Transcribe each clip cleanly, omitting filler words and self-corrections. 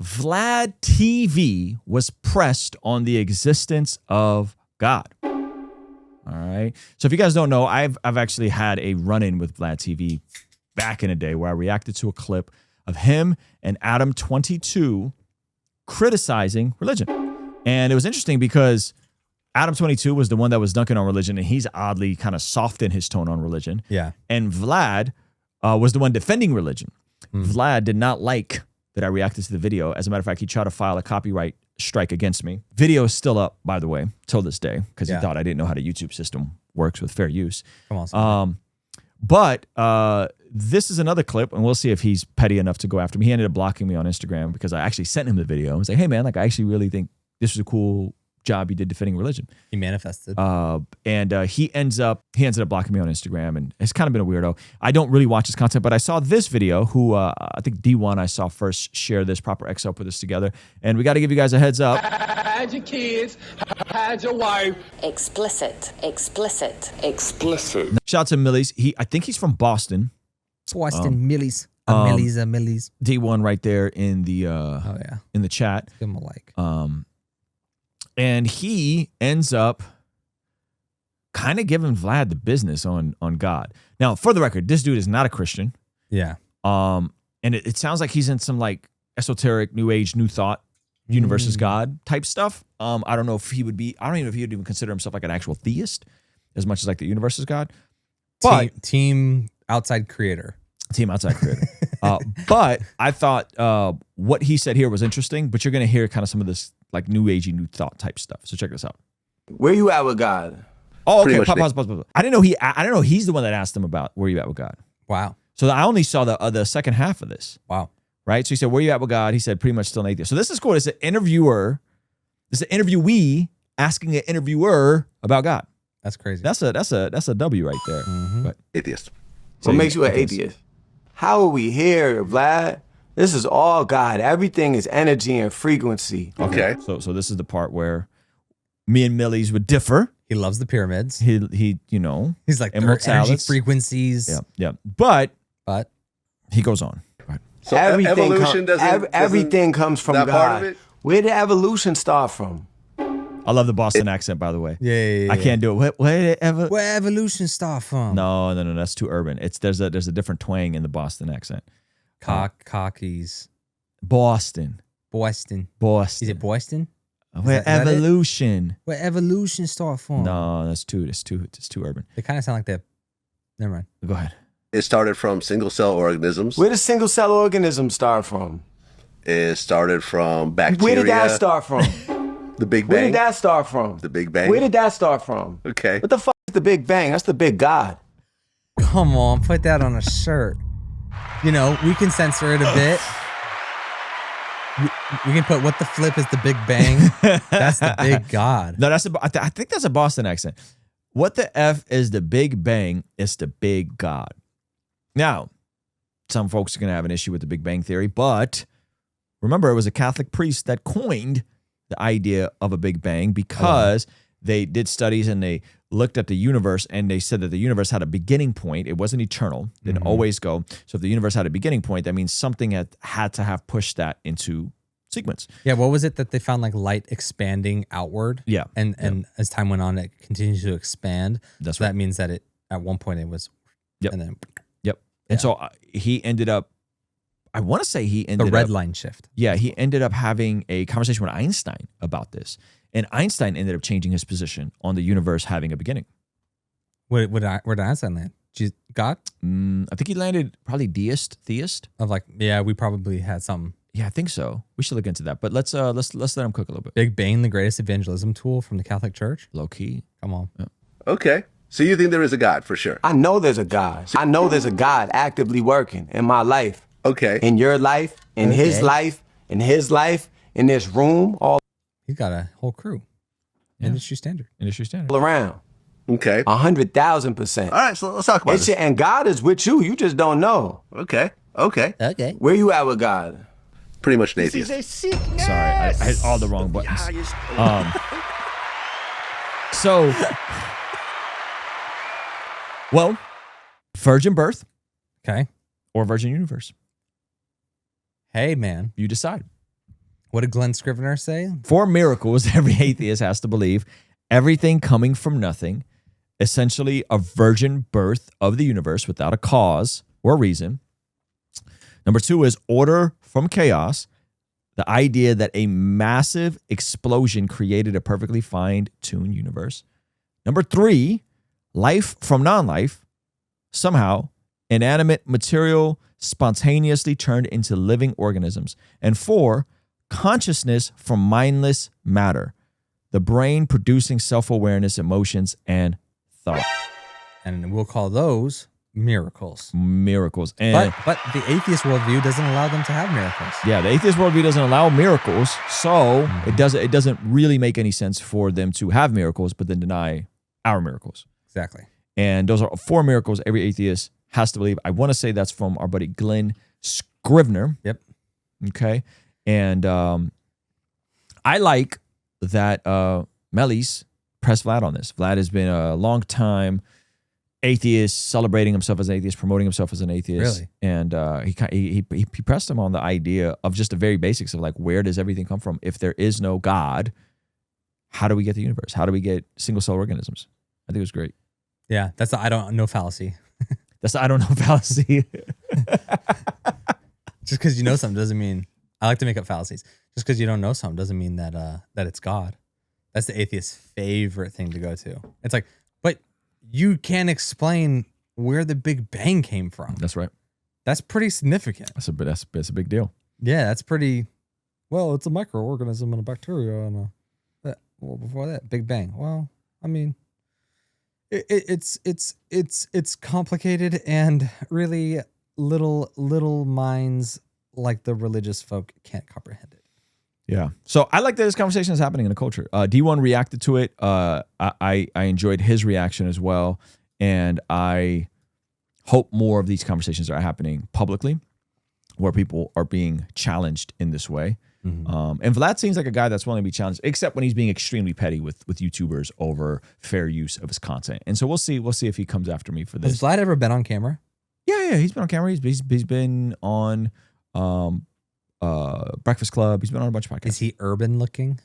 Vlad TV was pressed on the existence of God. All right. So if you guys don't know, I've actually had a run-in with Vlad TV back in the day where I reacted to a clip of him and Adam22 criticizing religion. And it was interesting because Adam22 was the one that was dunking on religion, and he's oddly kind of soft in his tone on religion. Yeah. And Vlad was the one defending religion. Vlad did not like that I reacted to the video. As a matter of fact, he tried to file a copyright strike against me. Video is still up, by the way, till this day, because he thought I didn't know how the YouTube system works with fair use. Come on. But this is another clip, and we'll see if he's petty enough to go after me. He ended up blocking me on Instagram because I actually sent him the video. I was like, hey, man, like I actually really think this was a cool job you did defending religion. He manifested. And he ended up blocking me on Instagram, and it's kind of been a weirdo. I don't really watch his content, but I saw this video. Who I think D1 I saw first share this proper XL put this together, and we got to give you guys a heads up. Had your kids, had your wife. Explicit. Shout out to Millie's. I think he's from Boston. Boston Millies. Millies. D1 right there in the in the chat. Give him a like. And he ends up kind of giving Vlad the business on God. Now, for the record, this dude is not a Christian. Yeah. And it sounds like he's in some like esoteric New Age, New Thought, universe is God type stuff. I don't know if he would be. I don't even know if he would even consider himself like an actual theist, as much as like the universe is God. But team outside creator. Team outside creator. But I thought what he said here was interesting. But you're gonna hear kind of some of this like New Agey, New Thought type stuff. So check this out. Where you at with God? Oh, okay. Pause. I didn't know he's the one that asked him about where you at with God. Wow. So I only saw the second half of this. Wow. Right. So he said, "Where you at with God?" He said, "Pretty much still an atheist." So this is cool. It's an interviewer. It's an interviewee asking an interviewer about God. That's crazy. That's a W right there. But Atheist. What makes you an atheist? How are we here, Vlad? This is all God. Everything is energy and frequency. Okay. So this is the part where me and Millie's would differ. He loves the pyramids. He he's like energy frequencies. Yeah. But he goes on. Right. So everything comes from God. Part of it? Where did evolution start from? I love the Boston accent, by the way. Yeah. I can't do it. Where evolution start from? No, that's too urban. There's a different twang in the Boston accent. Cockies. Boston. Is it Boston? Where evolution? Where evolution start from? No, that's too urban. They kind of sound like that. Never mind. Go ahead. It started from single-cell organisms. Where did single-cell organisms start from? It started from bacteria. Where did that start from? The Big Bang. Where did that start from? The Big Bang. Where did that start from? Okay. What the fuck is the Big Bang? That's the big God. Come on, put that on a shirt. You know, we can censor it a bit. We can put what the flip is the Big Bang. That's the big God. No, I think that's a Boston accent. What the F is the Big Bang? It's the big God. Now, some folks are going to have an issue with the Big Bang Theory, but remember, it was a Catholic priest that coined the idea of a Big Bang because they did studies and they looked at the universe and they said that the universe had a beginning point. It wasn't eternal. It didn't always go. So if the universe had a beginning point, that means something had to have pushed that into sequence. Yeah, what was it that they found, like light expanding outward? Yeah. And as time went on, it continues to expand. That's so right. That means that at one point it was, and then. Yep. And so he ended up, I want to say he ended up. The red line shift. Yeah, he ended up having a conversation with Einstein about this. And Einstein ended up changing his position on the universe having a beginning. Where did Einstein land? God? I think he landed probably theist. Of like, yeah, we probably had some. Yeah, I think so. We should look into that. But let's let him cook a little bit. Big Bang, the greatest evangelism tool from the Catholic Church? Low key. Come on. Yeah. Okay. So you think there is a God for sure? I know there's a God. I know there's a God actively working in my life. Okay. In your life, in his life, in this room, all He's got a whole crew. Yeah. Industry standard. around. Okay. 100,000%. All right, so let's talk about this. And God is with you. You just don't know. Okay. Where you at with God? Pretty much an atheist. Sorry, I hit all the wrong buttons. So, well, virgin birth. Okay. Or virgin universe. Hey, man. You decide. What did Glenn Scrivener say? 4 miracles every atheist has to believe. Everything coming from nothing. Essentially a virgin birth of the universe without a cause or reason. Number 2 is order from chaos. The idea that a massive explosion created a perfectly fine-tuned universe. Number 3, life from non-life. Somehow, inanimate material spontaneously turned into living organisms. And 4, consciousness from mindless matter. The brain producing self-awareness, emotions, and thought. And we'll call those miracles. Miracles. And But the atheist worldview doesn't allow them to have miracles. yeah, the atheist worldview doesn't allow miracles, so it doesn't really make any sense for them to have miracles, but then deny our miracles. Exactly. And those are 4 miracles every atheist has to believe. I want to say that's from our buddy Glenn Scrivener. Yep. Okay. And I like that Melis pressed Vlad on this. Vlad has been a long time atheist, celebrating himself as an atheist, promoting himself as an atheist. Really? And he pressed him on the idea of just the very basics of like, where does everything come from? If there is no God, how do we get the universe? How do we get single cell organisms? I think it was great. Yeah, that's the I don't know fallacy. That's the I don't know fallacy. Just because you know something doesn't mean. I like to make up fallacies. Just because you don't know something doesn't mean that that it's God. That's the atheist's favorite thing to go to. It's like, but you can't explain where the Big Bang came from. That's right. That's pretty significant. That's a big deal. Yeah, that's pretty. Well, it's a microorganism and a bacteria and well, before that, Big Bang. Well, I mean, it's complicated and really little minds like the religious folk can't comprehend it. Yeah. So I like that this conversation is happening in the culture. D1 reacted to it. I enjoyed his reaction as well. And I hope more of these conversations are happening publicly where people are being challenged in this way. Mm-hmm. And Vlad seems like a guy that's willing to be challenged, except when he's being extremely petty with YouTubers over fair use of his content. And so we'll see if he comes after me for this. Has Vlad ever been on camera? Yeah, he's been on camera. He's been on Breakfast Club. He's been on a bunch of podcasts. Is he urban looking?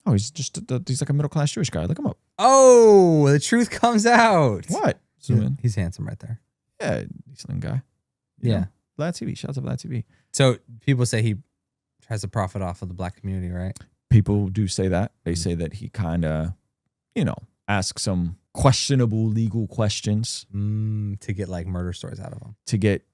Oh, he's like a middle class Jewish guy. Look him up. Oh, the truth comes out. What? Zoom in. He's handsome right there. Yeah, decent guy. Yeah. Vlad TV. Shout out to Vlad TV. So people say he tries to profit off of the black community, right? People do say that. They say that he kind of, asks some questionable legal questions to get like murder stories out of him. To get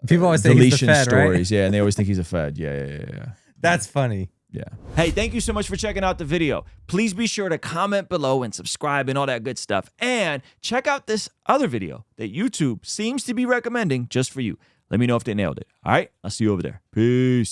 people always say he's the Fed, stories, right? Yeah, and they always think he's a Fed. Yeah. That's funny. Yeah. Hey, thank you so much for checking out the video. Please be sure to comment below and subscribe and all that good stuff. And check out this other video that YouTube seems to be recommending just for you. Let me know if they nailed it. All right? I'll see you over there. Peace.